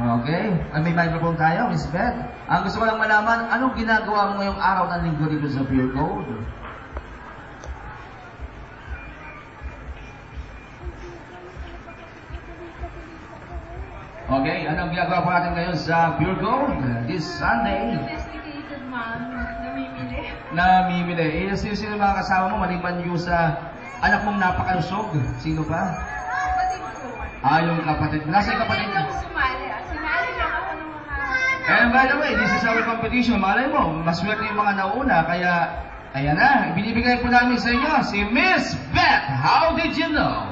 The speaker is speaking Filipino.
Okay? May microphone tayo, Miss Beth. Ang gusto ko lang malaman, anong ginagawa mo ngayong araw ng linggo dito sa Pure Gold? Okay, anong ginagawa po natin ngayon sa Pure Gold this Sunday? Investigated, ma'am. Namimili. Namimili. Sino mga kasama mo maliban yung sa anak mong napakalusog? Sino pa? Kapatid ko. Yung kapatid. Nasa yung kapatid? Ako sumali. Sinali lang ako ng mga... And by the way, this is our competition. Malay mo, maswerte yung mga nauna. Kaya, ayan na, binibigay po namin sa inyo si Miss Beth. How did you know?